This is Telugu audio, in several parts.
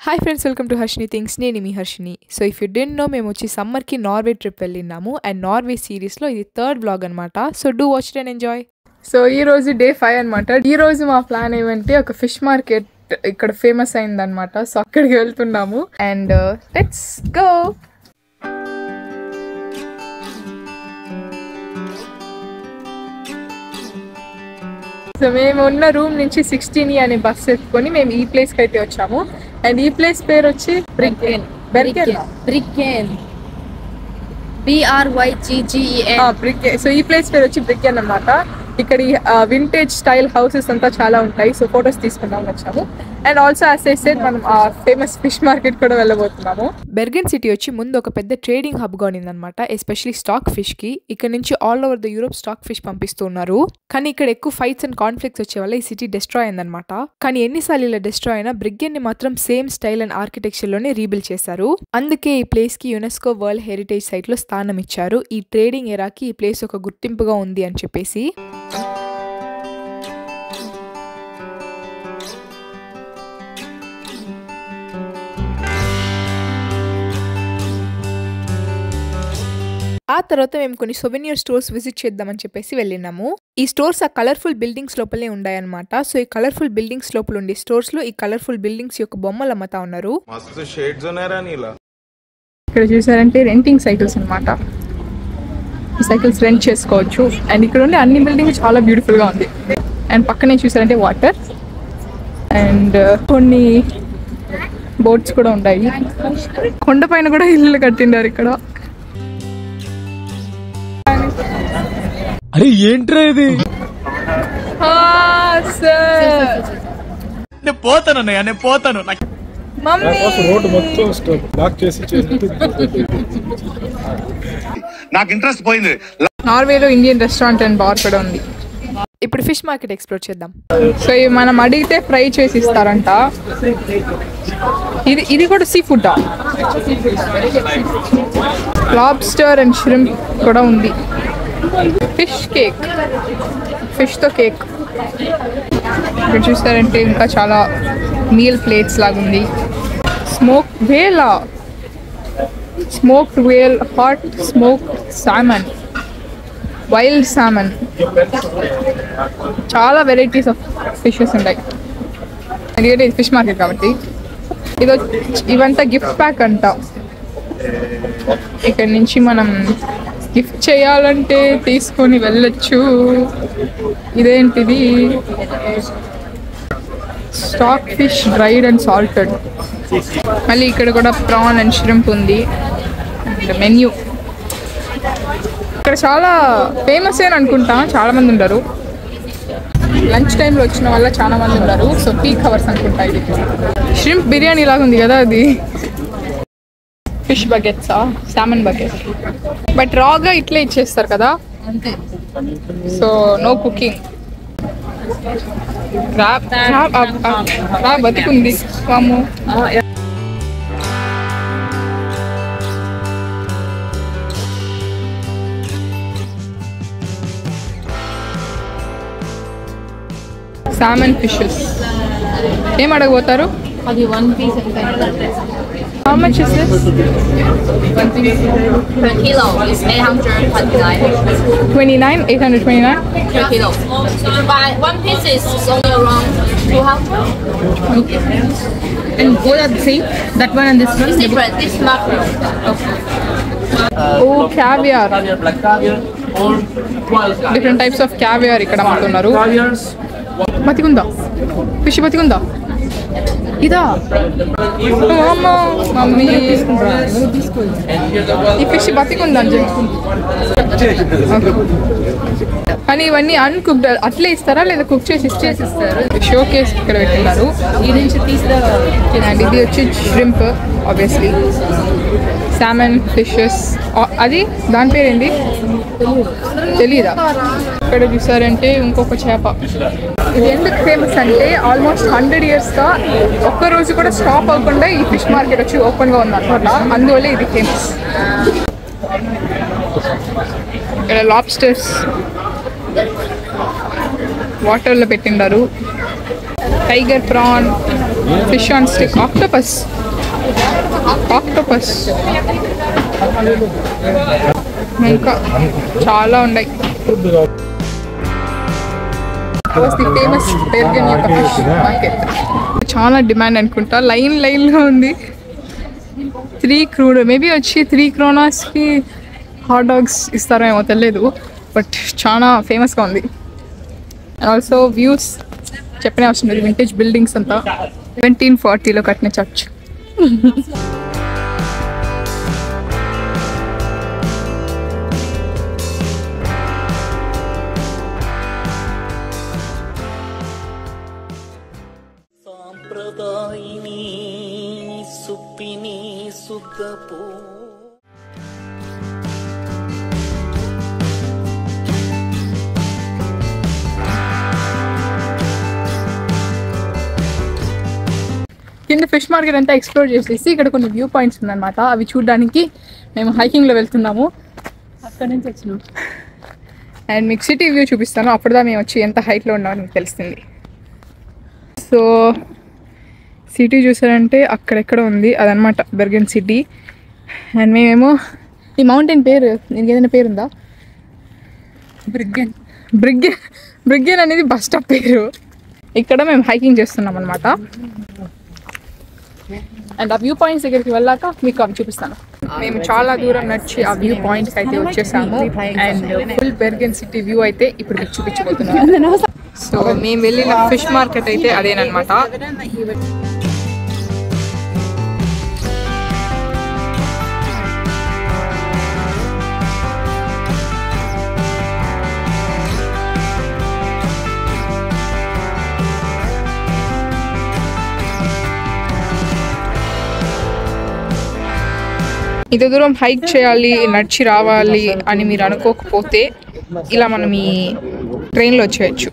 Hi friends, welcome to Harshini Things. Nenu mi Harshini. So if you didn't know, మేము వచ్చి సమ్మర్ కి నార్వే ట్రిప్ వెళ్ళినాము అండ్ నార్వే సిరీస్ లో ఇది థర్డ్ వ్లాగ్ అన్నమాట. So do watch it and enjoy. So ఈ రోజు డే 5 అన్నమాట. ఈ రోజు మా ప్లాన్ ఏమంటే ఒక ఫిష్ మార్కెట్ ఇక్కడ ఫేమస్ అయిందన్నమాట. సో అక్కడికి వెళ్తున్నాము అండ్ లెట్స్ గో. సో మేము ఉన్న రూమ్ నుంచి 16 అనే బస్ ఎత్తుకొని మేము ఈ ప్లేస్కి అయితే వచ్చాము అండ్ ఈ ప్లేస్ పేరు వచ్చి బ్రిగ్గెన్. బ్రిగ్గెన్ సో ఈ ప్లేస్ పేరు వచ్చి బ్రిగ్గెన్ అన్నమాట. ఇక్కడ వింటేజ్ స్టైల్ హౌసెస్ అంతా చాలా ఉంటాయి. సో ఫొటోస్ తీసుకుందాం వచ్చాము and also as I said మనం ఆ ఫేమస్ ఫిష్ మార్కెట్ కూడా వెళ్ళబోతున్నాము. బెర్గెన్ సిటీ వచ్చి ముందు ఒక పెద్ద ట్రేడింగ్ హబ్ గా ఉందన్నమాట, ఎస్పెషల్లీ స్టాక్ ఫిష్ కి. ఇక్కడ నుంచి all over the Europe stock fish పంపిస్తున్నారు. కానీ ఇక్కడ ఎక్కువ ఫైట్స్ అండ్ కాన్ఫ్లిక్ట్స్ వచ్చే వల్ల ఈ సిటీ డిస్ట్రాయ్ అయిందనమాట. కానీ ఎన్నిసార్లు ఇలా డిస్ట్రాయ్ అయినా బ్రిగ్గెన్ ని మాత్రం సేమ్ స్టైల్ అండ్ ఆర్కిటెక్చర్ లోనే రీబిల్డ్ చేశారు. అందుకే ఈ ప్లేస్ కి యునెస్కో వరల్డ్ హెరిటేజ్ సైట్ లో స్థానం ఇచ్చారు. ఈ ట్రేడింగ్ ఎరాకి ఈ ప్లేస్ ఒక గుర్తింపుగా ఉంది అని చెప్పేసి. ఆ తర్వాత మేము కొన్ని సొవెనియర్ స్టోర్స్ విజిట్ చేద్దామని చెప్పేసి వెళ్ళినాము. ఈ స్టోర్స్ ఆ కలర్ఫుల్ బిల్డింగ్స్ లోపలే ఉన్నాయన్నమాట. సో ఈ కలర్ఫుల్ బిల్డింగ్స్ లోపల ఉండే స్టోర్స్ లో ఈ కలర్ఫుల్ బిల్డింగ్స్ యొక్క బొమ్మలు అమ్మతా ఉన్నారు. ఇక్కడ చూసారంటే రెంటింగ్ సైకిల్స్ అన్నమాట. ఈ సైకిల్స్ రెంట్ చేసుకోవచ్చు అండ్ ఇక్కడ ఉండే అన్ని బిల్డింగ్ చాలా బ్యూటిఫుల్ గా ఉంది. అండ్ పక్కనే చూసారంటే వాటర్ అండ్ కొన్ని బోట్స్ కూడా ఉన్నాయి. కొండ పైన కూడా ఇల్లు కట్టిండారు ఇక్కడ. అరే ఏంట్రా ఇది? నేను పోతాను. రోడ్ మొత్తం బ్లాక్ చేసి నాకు ఇంట్రెస్ట్ పోయింది. నార్వేలో ఇండియన్ రెస్టారెంట్ అండ్ బార్ కూడా ఉంది. ఇప్పుడు ఫిష్ మార్కెట్ ఎక్స్ప్లోర్ చేద్దాం. సో ఇవి మనం అడిగితే ఫ్రై చేసి ఇస్తారంట. ఇది కూడా seafood. Lobster and shrimp కూడా ఉంది. ఫిష్ కేక్, ఫిష్తో కేక్. ఇక్కడ చూస్తారంటే ఇంకా చాలా మీల్ ప్లేట్స్ లాగా ఉంది. Smoked whale, hot smoked salmon, wild salmon, చాలా వెరైటీస్ ఆఫ్ ఫిషెస్ ఉంటాయి. ఎందుకంటే ఇది ఫిష్ మార్కెట్ కాబట్టి. ఇవంతా గిఫ్ట్ ప్యాక్ అంట. ఇక్కడ నుంచి మనం గిఫ్ట్ చేయాలంటే తీసుకొని వెళ్ళొచ్చు. ఇదేంటిది? Stock fish dried and salted. మళ్ళీ ఇక్కడ కూడా ప్రాన్ అండ్ ష్రింప్ ఉంది. మెన్యూ ఇక్కడ చాలా ఫేమస్ అని అనుకుంటా, చాలా మంది ఉంటారు. లంచ్ టైంలో వచ్చిన వల్ల చాలా మంది ఉన్నారు. సో పీక్ అవర్స్ అనుకుంటా. ఇది ష్రింప్ బిర్యానీ లాగా ఉంది కదా అది. ఫిష్ బకెట్సా, సామన్ బకెట్. బట్ రాగా ఇట్లే ఇచ్చేస్తారు కదా అంతే. So no cooking. బతికుంది వాము. సామన్ ఫిషెస్ ఏం అడగబోతారు? అది 1 piece. How much is this? 1 piece per kilo is 829. 829 per kilo. But 1 piece is only around 200. Okay. And what are the same? That one and this one? It's different. This mackerel. Okay. Oh, caviar. Different types of caviar ఇక్కడ అమ్ముతున్నారు. బతికుందా? ఫిష్ బతికుందా? ఇదా? మమ్మీ ఈ ఫిష్ బతికుందని చెప్పి. కానీ ఇవన్నీ అన్కుక్డ్ అట్లే ఇస్తారా లేదా కుక్ చేసి ఇస్తారు? షో కేస్ ఇక్కడ పెట్టినారు. అండ్ ఇది వచ్చి ష్రింప్ ఆబ్వియస్లీ. సామన్ ఫిషెస్. అది దాని పేరేంటి తెలీదా? ఇక్కడ చూసారంటే ఇంకొక చేప. ఇది ఎందుకు ఫేమస్ అంటే ఆల్మోస్ట్ 100 yearsగా ఒక్కరోజు కూడా స్టాప్ అవ్వకుండా ఈ ఫిష్ మార్కెట్ వచ్చి ఓపెన్గా ఉందన్నమాట. అందువల్ల ఇది ఫేమస్. ఇక్కడ లాబ్స్టర్స్ వాటర్లో పెట్టిండారు. Tiger prawn, fish on stick, octopus ఇంకా చాలా ఉన్నాయి. ఫేమస్ బెర్గన్ యొక్క ఫిష్ మార్కెట్ చాలా డిమాండ్ అనుకుంటా. లైన్గా ఉంది. 3 క్రోనర్ మేబీ వచ్చి 3 క్రోనాస్కి హాట్ డాగ్స్ ఇస్తారేమో తెలియదు, బట్ చాలా ఫేమస్గా ఉంది. అండ్ ఆల్సో వ్యూస్ చెప్పనే అవసరం లేదు. వింటేజ్ బిల్డింగ్స్ అంతా 1740లో కట్టిన చర్చ్. సాంప్రదాయిని సుప్పిని సుద్దపో కింద ఫిష్ మార్కెట్ అంతా ఎక్స్ప్లోర్ చేసేసి ఇక్కడ కొన్ని వ్యూ పాయింట్స్ ఉందన్నమాట. అవి చూడడానికి మేము హైకింగ్లో వెళ్తున్నాము. అక్కడ నుంచి వచ్చినాం. అండ్ మీకు సిటీ వ్యూ చూపిస్తాను. అప్పుడుదా మేము వచ్చి ఎంత హైట్లో ఉన్నామని మీకు తెలుస్తుంది. సో సిటీ చూసారంటే అక్కడెక్కడ ఉంది అదనమాట బెర్గన్ సిటీ. అండ్ మేమేమో ఈ మౌంటైన్ పేరు దీనికి ఏదైనా పేరుందా? బ్రిగ్గెన్ అనేది బస్ స్టాప్ పేరు. ఇక్కడ మేము హైకింగ్ చేస్తున్నాం అనమాట. అండ్ ఆ వ్యూ పాయింట్స్ దగ్గరికి వెళ్ళాక మీకు అవి చూపిస్తాను. మేము చాలా దూరం నడిచి ఆ వ్యూ పాయింట్స్ అయితే వచ్చేసాము. అండ్ ఫుల్ బెర్గన్ సిటీ వ్యూ అయితే ఇప్పుడు మీకు చూపించబోతున్నాను. సో మేము వెళ్ళిన ఫిష్ మార్కెట్ అయితే అదేనమాట. ఇంత దూరం హైక్ చేయాలి, నడిచి రావాలి అని మీరు అనుకోకపోతే ఇలా మనం ఈ ట్రైన్లో వచ్చేయచ్చు.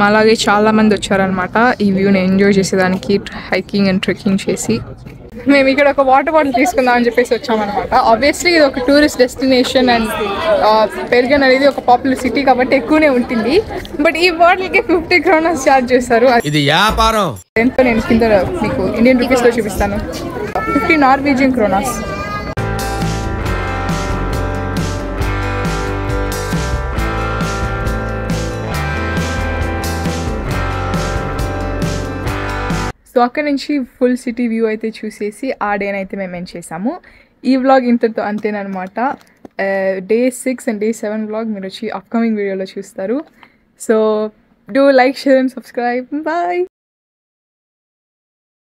అలాగే చాలామంది వచ్చారనమాట ఈ వ్యూని ఎంజాయ్ చేసేదానికి, హైకింగ్ అండ్ ట్రెక్కింగ్ చేసి. మేము ఇక్కడ ఒక వాటర్ బాటిల్ తీసుకుందాం అని చెప్పేసి వచ్చామన్నమాట. ఆబ్వియస్లీ ఇది ఒక టూరిస్ట్ డెస్టినేషన్ అండ్ బెర్గన్ అనేది ఒక పాపులర్ సిటీ కాబట్టి ఎక్కువనే ఉంటుంది. బట్ ఈ బాటిల్కి 50 క్రోనర్స్ ఛార్జ్ చేస్తారు. ఇది వ్యాపారం. ఎంతో నేను కింద మీకు ఇండియన్ రూపీస్లో చూపిస్తాను. 50 నార్వీజియన్ క్రోనాస్. సో అక్కడ నుంచి ఫుల్ సిటీ వ్యూ అయితే చూసేసి ఆ డేనైతే మేము ఏం చేసాము. ఈ వ్లాగ్ ఇంతతో అంతేనమాట. డే 6 అండ్ డే 7 వ్లాగ్ మీరు వచ్చి అప్కమింగ్ వీడియోలో చూస్తారు. So do like, share and subscribe. Bye.